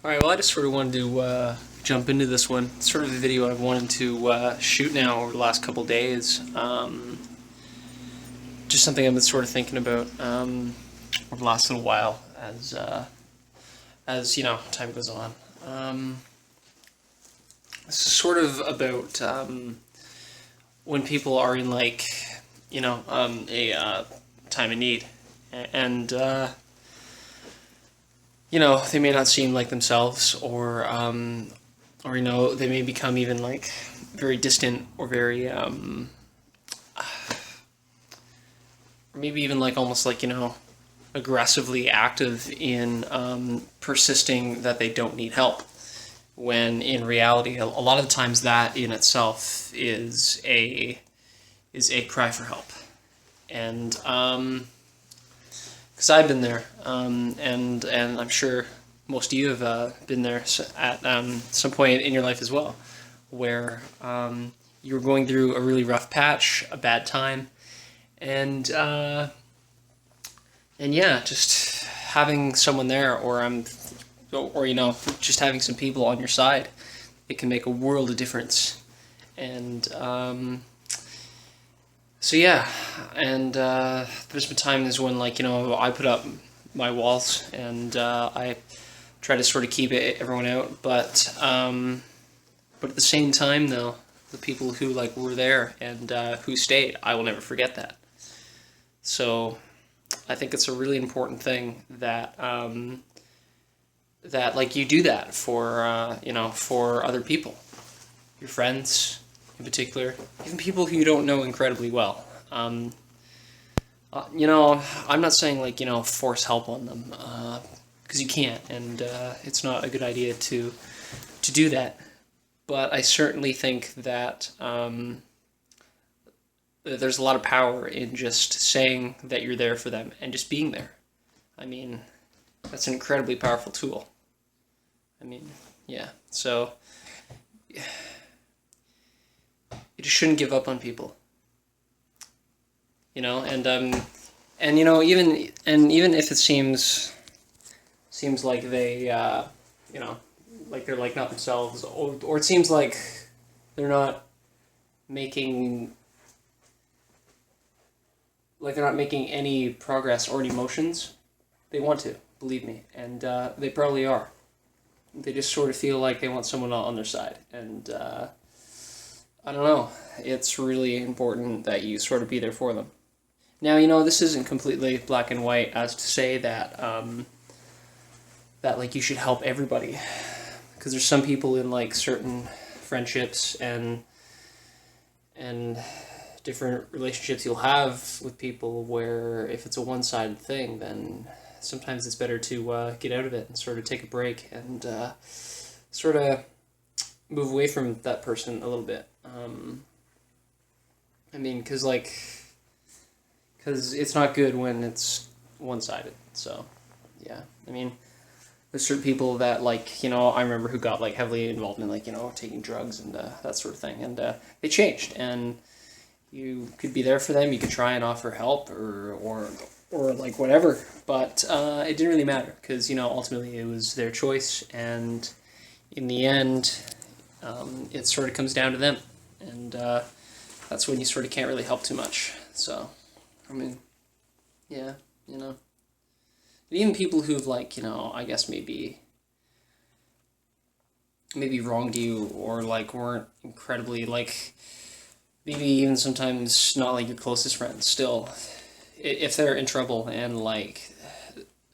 Alright, well I just sort of wanted to jump into this one. It's sort of a video I've wanted to shoot now over the last couple days. Just something I've been sort of thinking about over the last little while as you know, time goes on. This is sort of about when people are in like, a time of need. And they may not seem like themselves, or they may become even like very distant, or very, or maybe even like almost like, aggressively active in persisting that they don't need help. When in reality, a lot of the times that in itself is a cry for help. And, because I've been there, and I'm sure most of you have been there at some point in your life as well, where you were going through a really rough patch, a bad time, and yeah, just having someone there, or just having some people on your side, it can make a world of difference. And so yeah, and there's been times when I put up my walls, and I try to sort of keep everyone out, but at the same time though, the people who were there and who stayed, I will never forget that. So I think it's a really important thing that you do that for for other people, your friends in particular, even people who you don't know incredibly well. I'm not saying force help on them, because you can't, and it's not a good idea to do that. But I certainly think that there's a lot of power in just saying that you're there for them and just being there. I mean, that's an incredibly powerful tool. I mean, yeah. So you just shouldn't give up on people, and even if it seems like they like they're like not themselves, or it seems like they're not making any progress or any motions. They want to, believe me, and they probably are. They just sort of feel like they want someone on their side, and I don't know. It's really important that you sort of be there for them. Now, this isn't completely black and white as to say that you should help everybody, because there's some people in certain friendships and different relationships you'll have with people where if it's a one-sided thing, then sometimes it's better to get out of it and sort of take a break and sort of move away from that person a little bit. Because it's not good when it's one-sided. So, yeah. I mean, there's certain people that I remember who got heavily involved in taking drugs and that sort of thing, and they changed, and you could be there for them. You could try and offer help or whatever, but it didn't really matter, because ultimately it was their choice, and in the end, it sort of comes down to them, and that's when you sort of can't really help too much. So, I mean, yeah, and even people who've I guess maybe wronged you, or weren't incredibly maybe even sometimes not your closest friends, still, if they're in trouble and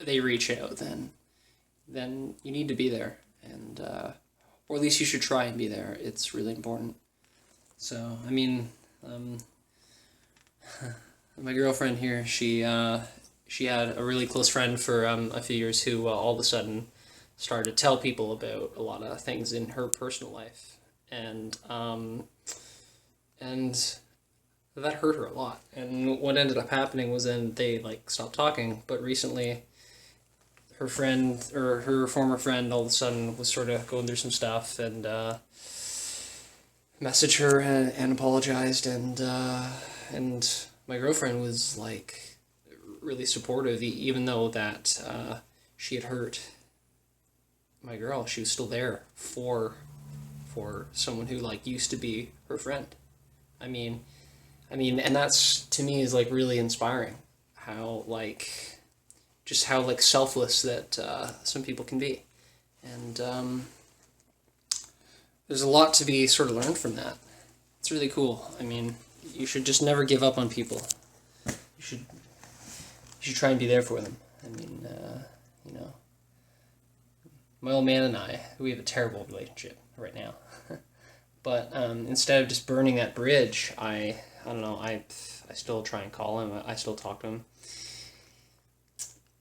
they reach out, then you need to be there, and or at least you should try and be there. It's really important. So I mean, my girlfriend here, she had a really close friend for a few years who all of a sudden started to tell people about a lot of things in her personal life, and that hurt her a lot. And what ended up happening was then they stopped talking. But recently, her friend, or her former friend, all of a sudden was sort of going through some stuff, and messaged her and apologized, and my girlfriend was really supportive, even though that she had hurt my girl, she was still there for someone who like used to be her friend. I mean, and that's to me is like really inspiring. How like just how like selfless that some people can be, and there's a lot to be sort of learned from that. It's really cool. I mean, you should just never give up on people. You should try and be there for them. I mean, you know, my old man and I, we have a terrible relationship right now. But instead of just burning that bridge, I don't know, I still try and call him. I still talk to him.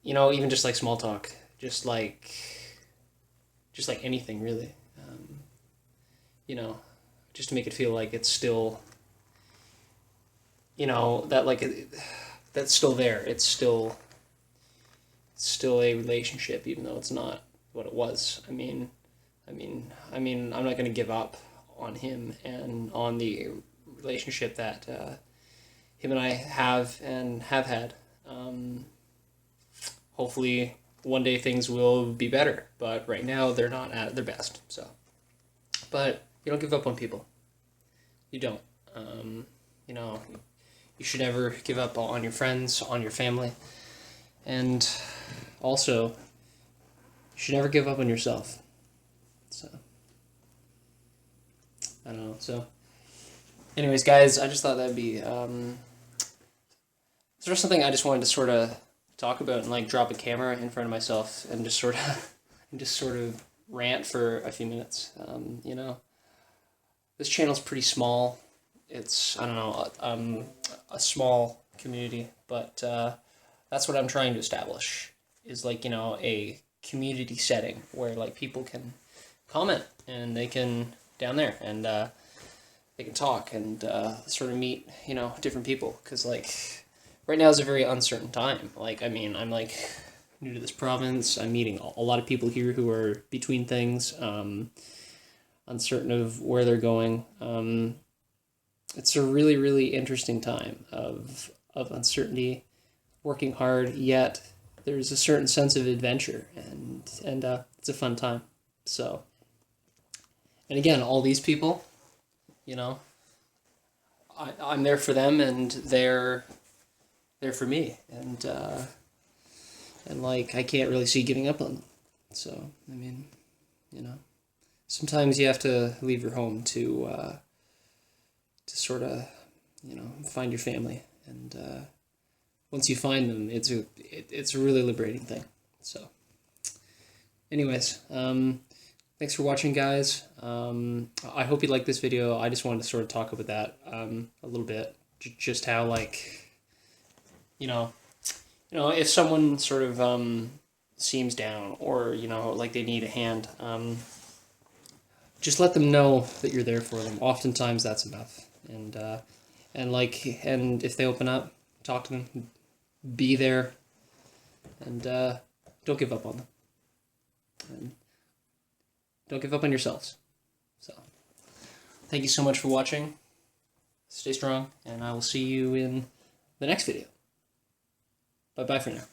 You know, even just like small talk, just like anything really. You know, just to make it feel like it's still, you know, that like that's still there. It's still a relationship, even though it's not what it was. I mean, I'm not going to give up on him and on the relationship that him and I have and have had. Hopefully, one day things will be better, but right now they're not at their best. So, but you don't give up on people. You don't. You know, you should never give up on your friends, on your family, and also you should never give up on yourself. So, I don't know. So, anyways, guys, I just thought that'd be sort of something I just wanted to sort of talk about and like drop a camera in front of myself and just sort of rant for a few minutes. You know, this channel's pretty small. It's, I don't know, a small community, but that's what I'm trying to establish is like, you know, a community setting where like people can comment and they can down there and they can talk and sort of meet, you know, different people, because like right now is a very uncertain time. Like, I mean, I'm like new to this province. I'm meeting a lot of people here who are between things, uncertain of where they're going. It's a really, really interesting time of uncertainty, working hard, yet there's a certain sense of adventure, and it's a fun time. So, and again, all these people, you know, I'm there for them, and they're there for me, and like I can't really see giving up on them. So, I mean, you know, sometimes you have to leave your home to sort of, you know, find your family, and once you find them, it's a really liberating thing. So, anyways, thanks for watching, guys. I hope you liked this video. I just wanted to sort of talk about that a little bit, just how like, you know, if someone sort of seems down, or you know, like they need a hand, just let them know that you're there for them. Oftentimes, that's enough. And if they open up, talk to them, be there, and don't give up on them, and don't give up on yourselves. So, thank you so much for watching. Stay strong, and I will see you in the next video. Bye-bye for now.